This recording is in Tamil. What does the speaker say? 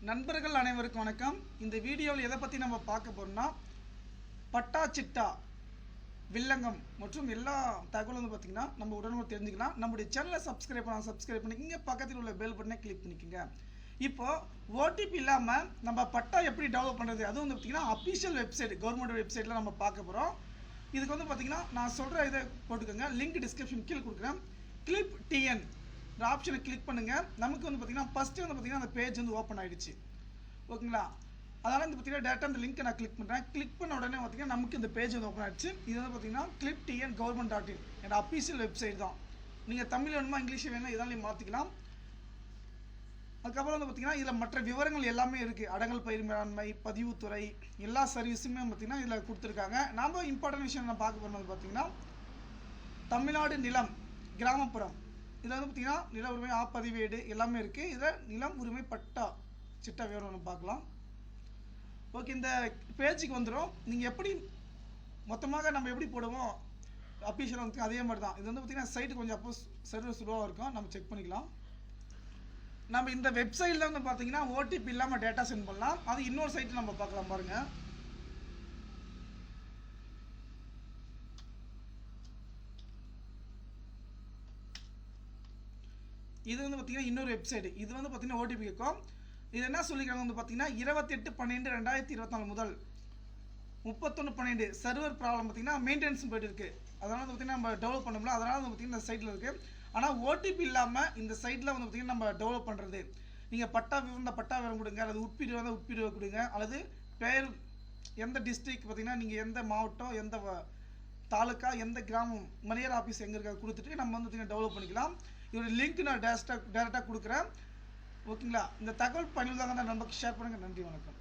நண்பர்கள் அனைவருக்கும் வணக்கம். இந்த வீடியோவில் எதை பற்றி நம்ம பார்க்க போகிறோம்னா, பட்டா சிட்டா வில்லங்கம் மற்றும் எல்லா தகவலும் வந்து பார்த்திங்கன்னா நம்ம உடனுக்குடன் தெரிஞ்சுக்கலாம். நம்முடைய சேனலை சப்ஸ்கிரைப் பண்ணிக்கோங்க. பக்கத்தில் உள்ள பெல் பட்டனை கிளிக் பண்ணிக்கோங்க. இப்போது ஓடிபி இல்லாமல் நம்ம பட்டா எப்படி டெவலப் பண்ணுறது, அதுவும் வந்து பார்த்திங்கன்னா அஃபிஷியல் வெப்சைட், கவர்மெண்ட் வெப்சைட்டில் நம்ம பார்க்க போகிறோம். இதுக்கு வந்து பார்த்திங்கன்னா நான் சொல்கிற இதை போட்டுக்கோங்க. லிங்க் டிஸ்கிரிப்ஷன் கீழே கொடுக்குறேன். கிளிப் டிஎன் இந்த ஆப்ஷனை கிளிக் பண்ணுங்கள். நமக்கு வந்து பார்த்திங்கன்னா ஃபஸ்ட்டு வந்து பார்த்திங்கன்னா அந்த பேஜ் வந்து ஓப்பன் ஆகிடுச்சு. ஓகேங்களா? அதனால் வந்து பார்த்திங்கன்னா டேரெக்டாக அந்த லிங்க்கை நான் கிளிக் பண்ணுறேன். கிளிக் பண்ண உடனே பார்த்திங்கன்னா நமக்கு இந்த பேஜ் வந்து ஓப்பன் ஆகிடுச்சு. இது வந்து பார்த்திங்கன்னா கிளிப் டிஎன் government.in என்னோட அஃபீஷியல் வெப்சைட் தான். நீங்கள் தமிழ் வேணுமா இங்கிலீஷ் வேணுமா இதெல்லாம் நீங்கள் மாற்றிக்கலாம். அதுக்கப்புறம் வந்து பார்த்திங்கன்னா இதில் மற்ற விவரங்கள் எல்லாமே இருக்குது. அடங்கல் பயிர் மேலாண்மை, பதிவுத்துறை, எல்லா சர்வீஸுமே பார்த்திங்கன்னா இதில் கொடுத்துருக்காங்க. நாம் இம்பார்ட்டன்ட் விஷயம் நான் பார்க்க போகிறது பார்த்திங்கன்னா தமிழ்நாடு நிலம் கிராமப்புறம், இதில் வந்து பார்த்திங்கன்னா நில உரிமை ஆப்பதிவேடு எல்லாமே இருக்குது. இதில் நிலம் உரிமை பட்டா சிட்டா விவரம் நம்ம பார்க்கலாம். ஓகே, இந்த பேஜுக்கு வந்துடும். நீங்கள் எப்படி மொத்தமாக நம்ம எப்படி போடுவோம் அஃபீஷியல் வந்து அதே மாதிரி தான். இது வந்து பார்த்திங்கன்னா சைட்டு கொஞ்சம் அப்போ சர்வர் ஸ்லோவாக இருக்கும், நம்ம செக் பண்ணிக்கலாம். நம்ம இந்த வெப்சைட்டில் வந்து பார்த்திங்கன்னா ஓடிபி இல்லாமல் டேட்டா சென்ட் பண்ணலாம். அது இன்னொரு சைட்டில் நம்ம பார்க்கலாம் பாருங்கள். இது வந்து பார்த்திங்கன்னா இன்னொரு வெப்சைட். இது வந்து பார்த்திங்கன்னா ஓடிபி கேட்கும். இது என்ன சொல்லிக்கிறாங்க வந்து பார்த்திங்கன்னா 28/12/2024 முதல் 31/12 சர்வர் ப்ராப்ளம் பார்த்திங்கன்னா மெயின்டெனன்ஸ் போய்ட்டு இருக்குது. அதனால் வந்து பார்த்திங்கன்னா நம்ம டெவலப் பண்ணோம்ல, அதனால் வந்து பார்த்திங்கன்னா இந்த சைட்டில் இருக்குது. ஆனால் ஓடிபி இல்லாமல் இந்த சைட்டில் வந்து பார்த்திங்கன்னா நம்ம டெவலப் பண்ணுறது, நீங்கள் பட்டா விவரம் பட்டா விவரம் கொடுங்க, அல்லது உட்பிரிவு வந்து உட்பிரிவு கொடுங்க, அல்லது பெயர் எந்த டிஸ்ட்ரிக்ட் பார்த்திங்கன்னா நீங்கள் எந்த மாவட்டம், எந்த தாலுக்கா, எந்த கிராமம், மணியர் ஆஃபீஸ் எங்கே இருக்க கொடுத்துட்டு நம்ம வந்து பார்த்திங்கன்னா டெவலப் பண்ணிக்கலாம். இதோட லிங்க் நான் டேரெக்டாக கொடுக்குறேன். ஓகேங்களா? இந்த தகவல் பயனுள்ளதாக நமக்கு ஷேர் பண்ணுங்கள். நன்றி, வணக்கம்.